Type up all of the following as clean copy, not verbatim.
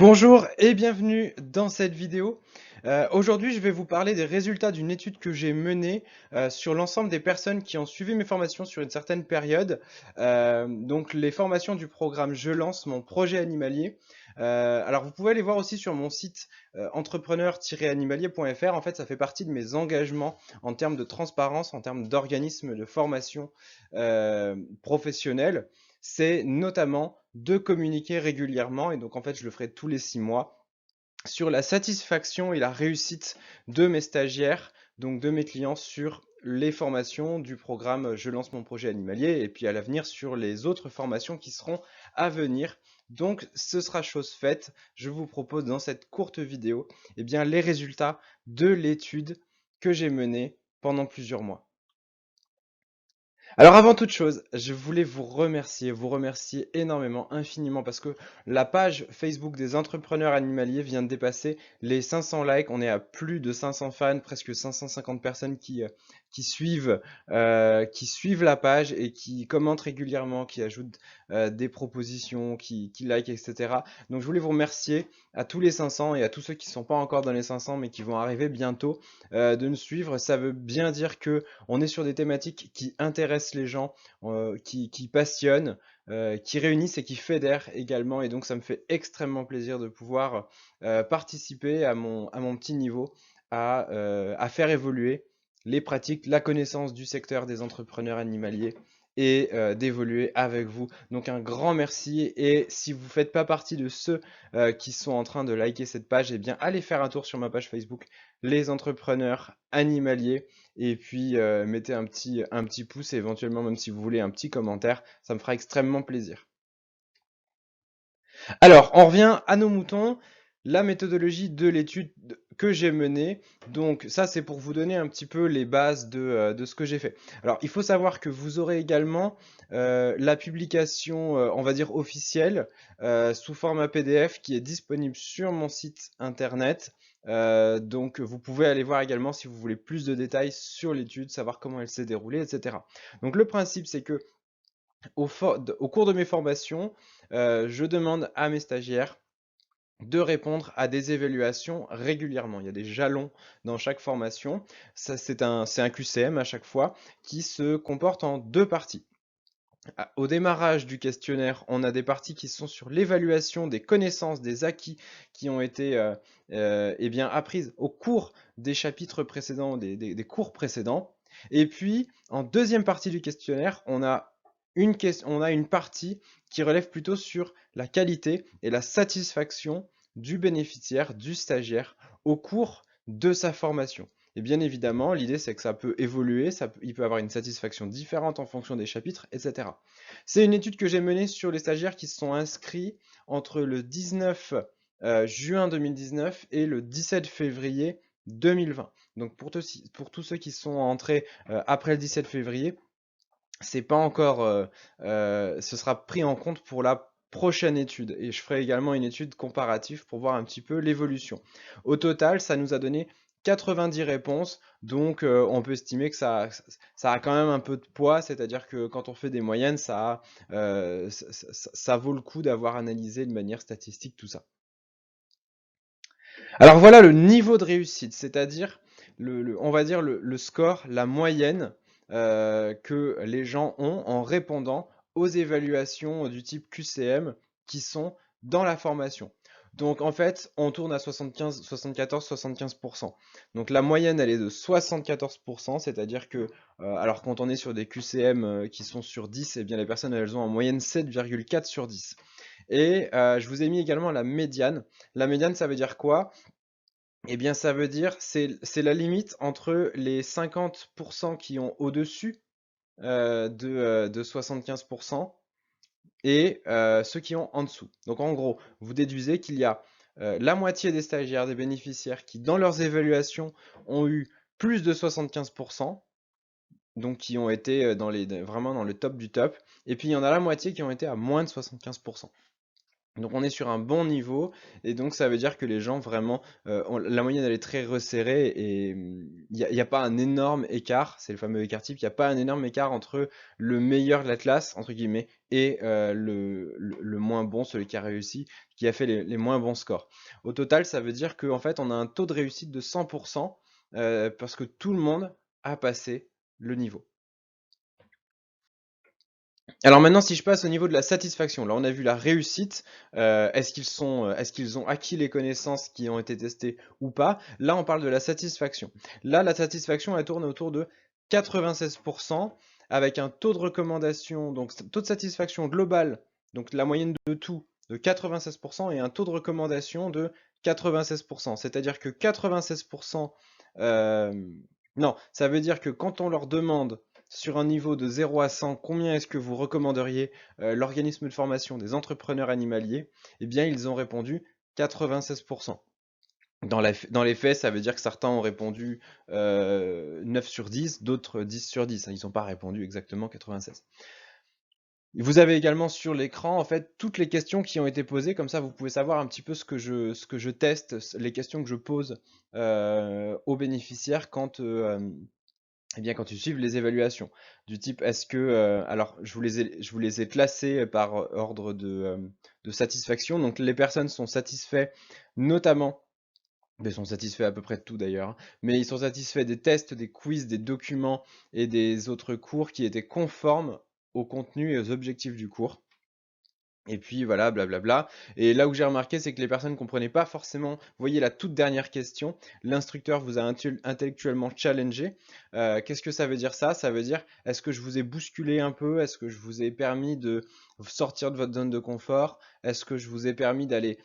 Bonjour et bienvenue dans cette vidéo. Aujourd'hui, je vais vous parler des résultats d'une étude que j'ai menée sur l'ensemble des personnes qui ont suivi mes formations sur une certaine période. Donc les formations du programme Je lance mon projet animalier. Alors vous pouvez aller voir aussi sur mon site entrepreneur-animalier.fr. En fait, ça fait partie de mes engagements en termes de transparence, en termes d'organisme de formation professionnelle. C'est notamment de communiquer régulièrement, et donc en fait je le ferai tous les 6 mois, sur la satisfaction et la réussite de mes stagiaires, donc de mes clients, sur les formations du programme Je lance mon projet animalier, et puis à l'avenir sur les autres formations qui seront à venir. Donc ce sera chose faite, je vous propose dans cette courte vidéo les résultats de l'étude que j'ai menée pendant plusieurs mois. Alors avant toute chose, je voulais vous remercier énormément, infiniment, parce que la page Facebook des entrepreneurs animaliers vient de dépasser les 500 likes. On est à plus de 500 fans, presque 550 personnes qui suivent la page et qui commentent régulièrement, qui ajoutent des propositions, qui likent, etc. Donc je voulais vous remercier à tous les 500 et à tous ceux qui ne sont pas encore dans les 500 mais qui vont arriver bientôt de nous suivre. Ça veut bien dire que on est sur des thématiques qui intéressent les gens, qui passionnent, qui réunissent et qui fédèrent également. Et donc, ça me fait extrêmement plaisir de pouvoir participer à mon petit niveau à faire évoluer les pratiques, la connaissance du secteur des entrepreneurs animaliers et d'évoluer avec vous. Donc un grand merci, et si vous ne faites pas partie de ceux qui sont en train de liker cette page, eh bien allez faire un tour sur ma page Facebook Les Entrepreneurs Animaliers, et puis mettez un petit pouce, et éventuellement même si vous voulez un petit commentaire, ça me fera extrêmement plaisir. Alors, on revient à nos moutons, la méthodologie de l'étude que j'ai menée. Donc ça, c'est pour vous donner un petit peu les bases de ce que j'ai fait. Alors, il faut savoir que vous aurez également la publication, on va dire officielle, sous format PDF, qui est disponible sur mon site internet. Donc vous pouvez aller voir également si vous voulez plus de détails sur l'étude, savoir comment elle s'est déroulée, etc. Donc le principe, c'est que au cours de mes formations, je demande à mes stagiaires de répondre à des évaluations régulièrement. Il y a des jalons dans chaque formation. Ça, c'est un QCM à chaque fois, qui se comporte en deux parties. Au démarrage du questionnaire, on a des parties qui sont sur l'évaluation des connaissances, des acquis qui ont été apprises au cours des chapitres précédents, des cours précédents. Et puis, en deuxième partie du questionnaire, on a une partie qui relève plutôt sur la qualité et la satisfaction du bénéficiaire, du stagiaire, au cours de sa formation. Et bien évidemment, l'idée c'est que ça peut évoluer, il peut avoir une satisfaction différente en fonction des chapitres, etc. C'est une étude que j'ai menée sur les stagiaires qui se sont inscrits entre le 19 juin 2019 et le 17 février 2020. Donc pour tous ceux qui sont entrés après le 17 février, c'est pas encore, ce sera pris en compte pour la prochaine étude, et je ferai également une étude comparative pour voir un petit peu l'évolution. Au total, ça nous a donné 90 réponses, donc on peut estimer que ça a quand même un peu de poids, c'est-à-dire que quand on fait des moyennes, ça vaut le coup d'avoir analysé de manière statistique tout ça. Alors voilà le niveau de réussite, c'est-à-dire on va dire le score, la moyenne que les gens ont en répondant aux évaluations du type QCM qui sont dans la formation. Donc en fait, on tourne à 75, 74, 75%. Donc la moyenne, elle est de 74%, c'est-à-dire que, alors quand on est sur des QCM qui sont sur 10, eh bien les personnes, elles ont en moyenne 7,4 sur 10. Et je vous ai mis également la médiane. La médiane, ça veut dire quoi? Eh bien, ça veut dire c'est la limite entre les 50% qui ont au-dessus de 75% et ceux qui ont en dessous. Donc en gros, vous déduisez qu'il y a la moitié des stagiaires, des bénéficiaires qui, dans leurs évaluations, ont eu plus de 75%, donc qui ont été vraiment dans le top du top, et puis il y en a la moitié qui ont été à moins de 75%. Donc on est sur un bon niveau et donc ça veut dire que les gens vraiment, la moyenne elle est très resserrée et il y a pas un énorme écart, c'est le fameux écart type, il n'y a pas un énorme écart entre le meilleur de la classe, entre guillemets, et le moins bon, celui qui a réussi, qui a fait les moins bons scores. Au total, ça veut dire qu'en fait on a un taux de réussite de 100% parce que tout le monde a passé le niveau. Alors maintenant, si je passe au niveau de la satisfaction, là on a vu la réussite, est-ce qu'ils ont acquis les connaissances qui ont été testées ou pas? Là, on parle de la satisfaction. Là, la satisfaction, elle tourne autour de 96% avec un taux de recommandation, donc taux de satisfaction global, donc la moyenne de tout, de 96% et un taux de recommandation de 96%. C'est-à-dire que 96%, euh, non, ça veut dire que quand on leur demande sur un niveau de 0 à 100, combien est-ce que vous recommanderiez l'organisme de formation des entrepreneurs animaliers? Eh bien, ils ont répondu 96%. Dans les faits, ça veut dire que certains ont répondu 9 sur 10, d'autres 10 sur 10. Ils n'ont pas répondu exactement 96. Vous avez également sur l'écran, en fait, toutes les questions qui ont été posées. Comme ça, vous pouvez savoir un petit peu ce que je teste, les questions que je pose aux bénéficiaires eh bien, quand ils suivent les évaluations, du type est-ce que, alors je vous les ai classés par ordre de satisfaction. Donc les personnes sont satisfaits notamment, mais sont satisfaits à peu près de tout d'ailleurs, hein, mais ils sont satisfaits des tests, des quiz, des documents et des autres cours qui étaient conformes au contenu et aux objectifs du cours. Et puis voilà, blablabla. Et là où j'ai remarqué, c'est que les personnes ne comprenaient pas forcément. Vous voyez la toute dernière question, l'instructeur vous a intellectuellement challengé. Qu'est-ce que ça veut dire ça? Ça veut dire, est-ce que je vous ai bousculé un peu? Est-ce que je vous ai permis de sortir de votre zone de confort? Est-ce que je vous ai permis d'aller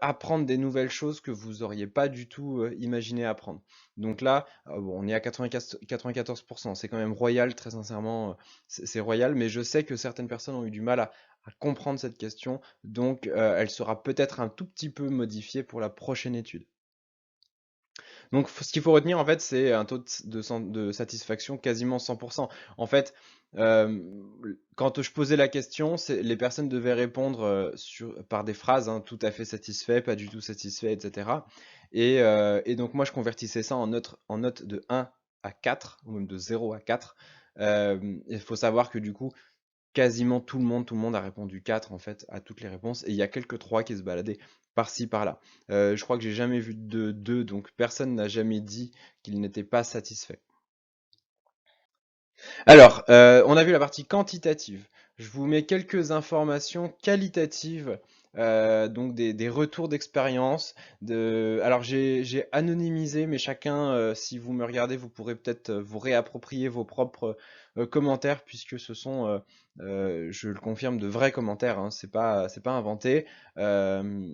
apprendre des nouvelles choses que vous auriez pas du tout imaginé apprendre? Donc là, bon, on est à 94%. C'est quand même royal, très sincèrement, c'est royal, mais je sais que certaines personnes ont eu du mal à comprendre cette question, donc elle sera peut-être un tout petit peu modifiée pour la prochaine étude. Donc ce qu'il faut retenir en fait, c'est un taux de satisfaction quasiment 100%. En fait, euh, quand je posais la question, les personnes devaient répondre par des phrases, hein, tout à fait satisfait, pas du tout satisfait, etc. Et donc moi je convertissais ça en notes de 1 à 4, ou même de 0 à 4. Il faut savoir que du coup, quasiment tout le monde a répondu 4 en fait à toutes les réponses et il y a quelques 3 qui se baladaient par-ci par-là. Je crois que j'ai jamais vu de 2, donc personne n'a jamais dit qu'il n'était pas satisfait. Alors, on a vu la partie quantitative. Je vous mets quelques informations qualitatives, donc des retours d'expérience. Alors j'ai anonymisé, mais chacun, si vous me regardez, vous pourrez peut-être vous réapproprier vos propres commentaires, puisque ce sont, je le confirme, de vrais commentaires, hein, c'est pas inventé. Euh,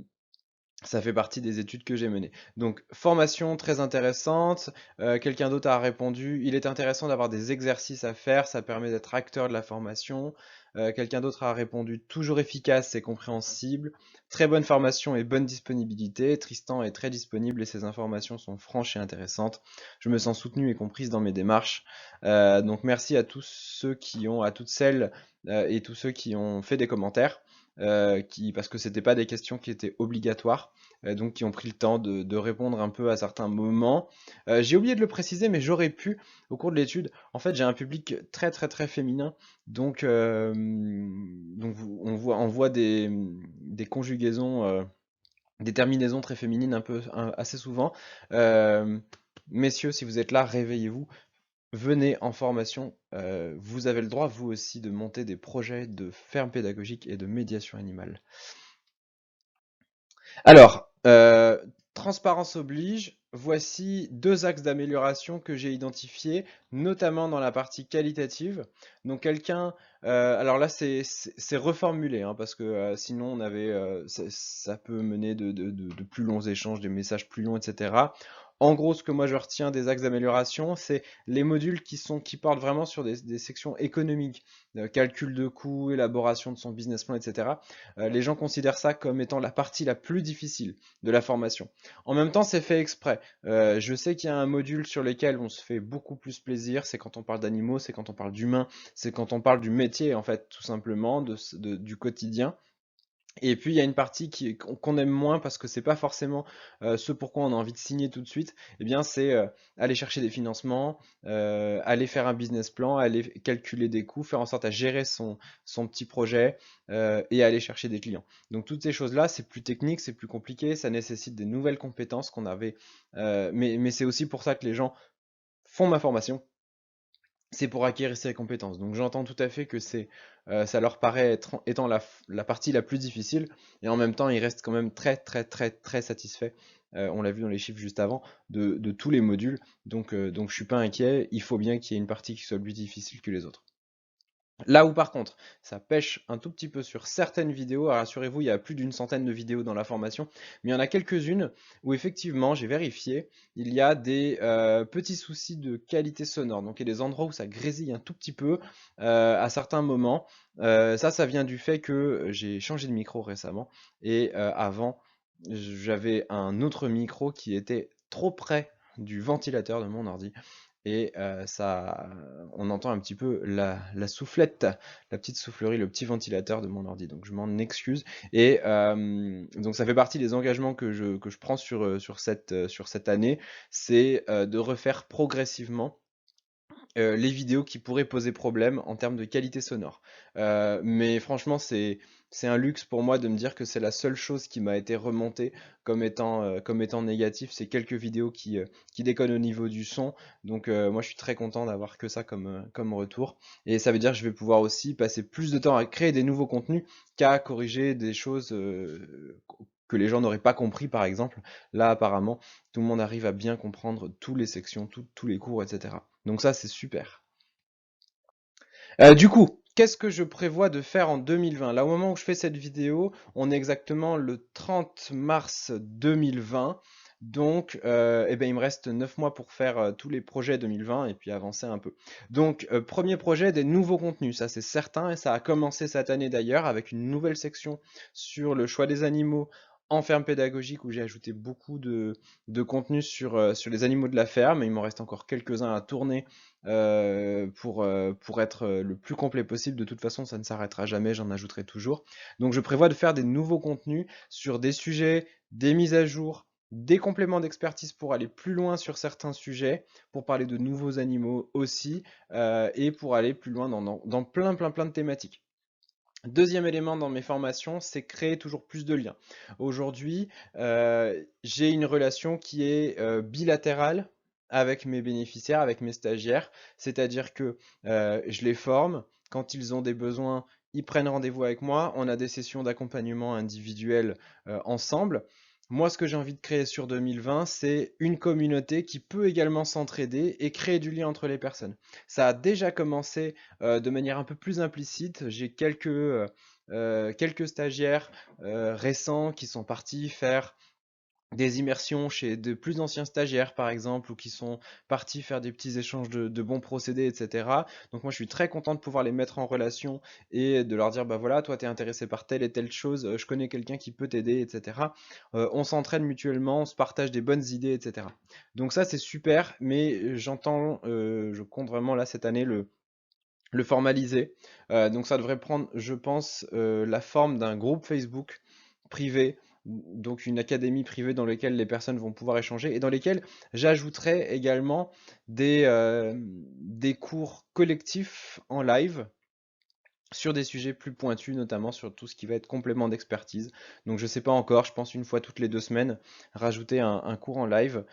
Ça fait partie des études que j'ai menées. Donc, formation très intéressante. Quelqu'un d'autre a répondu, il est intéressant d'avoir des exercices à faire, ça permet d'être acteur de la formation. Quelqu'un d'autre a répondu, toujours efficace et compréhensible. Très bonne formation et bonne disponibilité. Tristan est très disponible et ses informations sont franches et intéressantes. Je me sens soutenue et comprise dans mes démarches. Donc, merci à tous ceux qui ont, à toutes celles et tous ceux qui ont fait des commentaires. Parce que c'était pas des questions qui étaient obligatoires, donc qui ont pris le temps de répondre un peu à certains moments. J'ai oublié de le préciser, mais j'aurais pu au cours de l'étude. En fait, j'ai un public très très très féminin, donc, on voit des conjugaisons, des terminaisons très féminines assez souvent. Euh, Messieurs, si vous êtes là, réveillez-vous. Venez en formation, vous avez le droit, vous aussi, de monter des projets de ferme pédagogique et de médiation animale. Alors, transparence oblige, voici deux axes d'amélioration que j'ai identifiés, notamment dans la partie qualitative. Donc alors là c'est reformulé, hein, parce que sinon ça peut mener de plus longs échanges, des messages plus longs, etc. En gros, ce que moi je retiens des axes d'amélioration, c'est les modules qui portent vraiment sur des sections économiques, calcul de coûts, élaboration de son business plan, etc. Les gens considèrent ça comme étant la partie la plus difficile de la formation. En même temps, c'est fait exprès. Je sais qu'il y a un module sur lequel on se fait beaucoup plus plaisir, c'est quand on parle d'animaux, c'est quand on parle d'humains, c'est quand on parle du métier, en fait, tout simplement, du quotidien. Et puis il y a une partie qu'on aime moins parce que c'est pas forcément ce pourquoi on a envie de signer tout de suite. Eh bien, c'est aller chercher des financements, aller faire un business plan, aller calculer des coûts, faire en sorte à gérer son petit projet et aller chercher des clients. Donc toutes ces choses-là, c'est plus technique, c'est plus compliqué, ça nécessite des nouvelles compétences qu'on avait. Mais c'est aussi pour ça que les gens font ma formation, c'est pour acquérir ces compétences. Donc j'entends tout à fait que ça leur paraît étant la partie la plus difficile, et en même temps ils restent quand même très très très très satisfaits. On l'a vu dans les chiffres juste avant, de tous les modules. Donc je suis pas inquiet, il faut bien qu'il y ait une partie qui soit plus difficile que les autres. Là où par contre, ça pêche un tout petit peu sur certaines vidéos, alors rassurez-vous, il y a plus d'une centaine de vidéos dans la formation, mais il y en a quelques-unes où effectivement, j'ai vérifié, il y a des petits soucis de qualité sonore. Donc il y a des endroits où ça grésille un tout petit peu à certains moments. Ça vient du fait que j'ai changé de micro récemment et avant, j'avais un autre micro qui était trop près du ventilateur de mon ordi et on entend un petit peu la soufflette, la petite soufflerie, le petit ventilateur de mon ordi. Donc je m'en excuse. Et donc ça fait partie des engagements que je prends sur cette année, c'est de refaire progressivement les vidéos qui pourraient poser problème en termes de qualité sonore. Mais franchement, c'est un luxe pour moi de me dire que c'est la seule chose qui m'a été remontée comme étant négatif. C'est quelques vidéos qui déconnent au niveau du son. Donc moi, je suis très content d'avoir que ça comme retour. Et ça veut dire que je vais pouvoir aussi passer plus de temps à créer des nouveaux contenus qu'à corriger des choses que les gens n'auraient pas compris, par exemple. Là, apparemment, tout le monde arrive à bien comprendre toutes les sections, tous les cours, etc. Donc ça, c'est super. Du coup, qu'est-ce que je prévois de faire en 2020? Là, au moment où je fais cette vidéo, on est exactement le 30 mars 2020. Donc, eh ben, il me reste 9 mois pour faire tous les projets 2020 et puis avancer un peu. Donc, premier projet, des nouveaux contenus, ça c'est certain, et ça a commencé cette année d'ailleurs avec une nouvelle section sur le choix des animaux en ferme pédagogique où j'ai ajouté beaucoup de contenu sur les animaux de la ferme. Il m'en reste encore quelques-uns à tourner pour être le plus complet possible. De toute façon, ça ne s'arrêtera jamais, j'en ajouterai toujours. Donc je prévois de faire des nouveaux contenus sur des sujets, des mises à jour, des compléments d'expertise pour aller plus loin sur certains sujets, pour parler de nouveaux animaux aussi, et pour aller plus loin dans plein de thématiques. Deuxième élément dans mes formations, c'est créer toujours plus de liens. Aujourd'hui, j'ai une relation qui est bilatérale avec mes bénéficiaires, avec mes stagiaires, c'est-à-dire que je les forme, quand ils ont des besoins, ils prennent rendez-vous avec moi, on a des sessions d'accompagnement individuel ensemble. Moi, ce que j'ai envie de créer sur 2020, c'est une communauté qui peut également s'entraider et créer du lien entre les personnes. Ça a déjà commencé de manière un peu plus implicite. J'ai quelques stagiaires récents qui sont partis faire des immersions chez de plus anciens stagiaires, par exemple, ou qui sont partis faire des petits échanges de bons procédés, etc. Donc moi, je suis très content de pouvoir les mettre en relation et de leur dire, bah voilà, toi, tu es intéressé par telle et telle chose, je connais quelqu'un qui peut t'aider, etc. On s'entraide mutuellement, on se partage des bonnes idées, etc. Donc ça, c'est super, mais je compte vraiment là cette année le formaliser. Donc ça devrait prendre, je pense, la forme d'un groupe Facebook privé, donc une académie privée dans laquelle les personnes vont pouvoir échanger et dans lesquelles j'ajouterai également des cours collectifs en live sur des sujets plus pointus, notamment sur tout ce qui va être complément d'expertise. Donc je ne sais pas encore, je pense une fois toutes les 2 semaines, rajouter un cours en live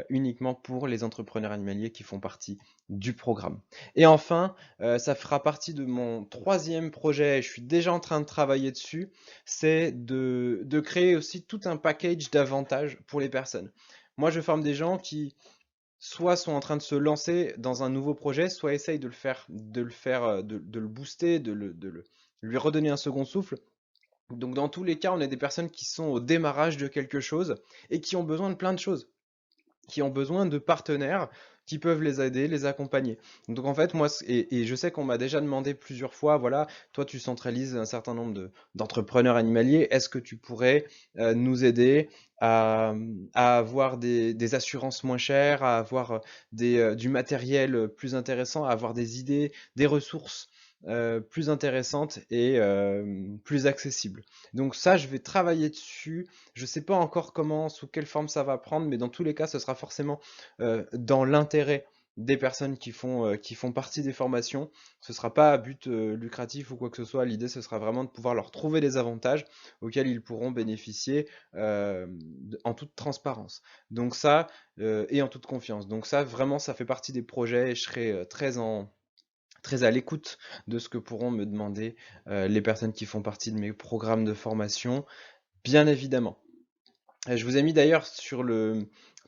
uniquement pour les entrepreneurs animaliers qui font partie du programme. Et enfin, ça fera partie de mon troisième projet, je suis déjà en train de travailler dessus, c'est de créer aussi tout un package d'avantages pour les personnes. Moi, je forme des gens qui soit sont en train de se lancer dans un nouveau projet, soit essayent de le booster, lui redonner un second souffle. Donc dans tous les cas, on a des personnes qui sont au démarrage de quelque chose et qui ont besoin de plein de choses, qui ont besoin de partenaires qui peuvent les aider, les accompagner. Donc en fait, moi, et je sais qu'on m'a déjà demandé plusieurs fois, voilà, toi tu centralises un certain nombre d'entrepreneurs animaliers, est-ce que tu pourrais nous aider à avoir des assurances moins chères, à avoir du matériel plus intéressant, à avoir des idées, des ressources plus intéressante et plus accessible. Donc ça, je vais travailler dessus. Je ne sais pas encore comment, sous quelle forme ça va prendre, mais dans tous les cas, ce sera forcément dans l'intérêt des personnes qui font partie des formations. Ce ne sera pas à but lucratif ou quoi que ce soit. L'idée, ce sera vraiment de pouvoir leur trouver des avantages auxquels ils pourront bénéficier en toute transparence. Donc ça, et en toute confiance. Donc ça, vraiment, ça fait partie des projets et je serai très à l'écoute de ce que pourront me demander les personnes qui font partie de mes programmes de formation, bien évidemment. Je vous ai mis d'ailleurs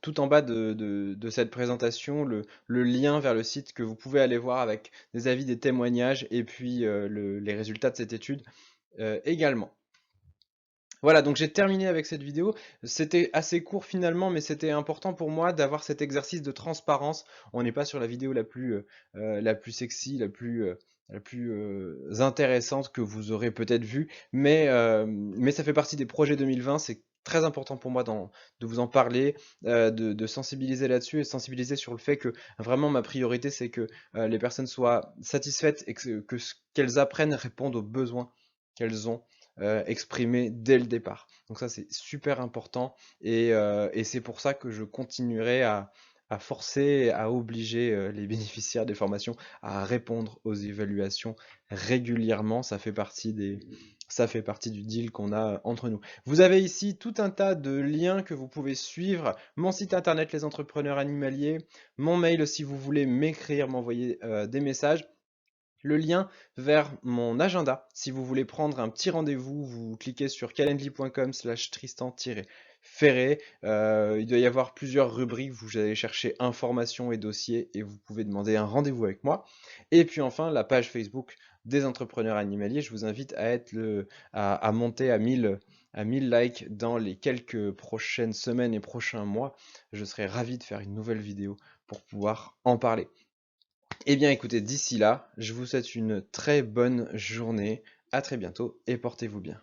tout en bas de cette présentation le lien vers le site que vous pouvez aller voir avec des avis, des témoignages et puis les résultats de cette étude également. Voilà, donc j'ai terminé avec cette vidéo. C'était assez court finalement, mais c'était important pour moi d'avoir cet exercice de transparence. On n'est pas sur la vidéo la plus sexy, la plus intéressante que vous aurez peut-être vue, mais ça fait partie des projets 2020. C'est très important pour moi de vous en parler, de sensibiliser là-dessus et sensibiliser sur le fait que vraiment ma priorité, c'est que les personnes soient satisfaites et que ce qu'elles apprennent réponde aux besoins qu'elles ont exprimé dès le départ. Donc ça, c'est super important et c'est pour ça que je continuerai à forcer, à obliger les bénéficiaires des formations à répondre aux évaluations régulièrement. Ça fait partie du deal qu'on a entre nous. Vous avez ici tout un tas de liens que vous pouvez suivre. Mon site internet, Les Entrepreneurs Animaliers, mon mail si vous voulez m'écrire, m'envoyer des messages, le lien vers mon agenda. Si vous voulez prendre un petit rendez-vous, vous cliquez sur calendly.com/tristan-ferré. Il doit y avoir plusieurs rubriques. Vous allez chercher informations et dossiers et vous pouvez demander un rendez-vous avec moi. Et puis enfin, la page Facebook des entrepreneurs animaliers. Je vous invite à monter à 1000 likes dans les quelques prochaines semaines et prochains mois. Je serai ravi de faire une nouvelle vidéo pour pouvoir en parler. Eh bien écoutez, d'ici là, je vous souhaite une très bonne journée, à très bientôt et portez-vous bien.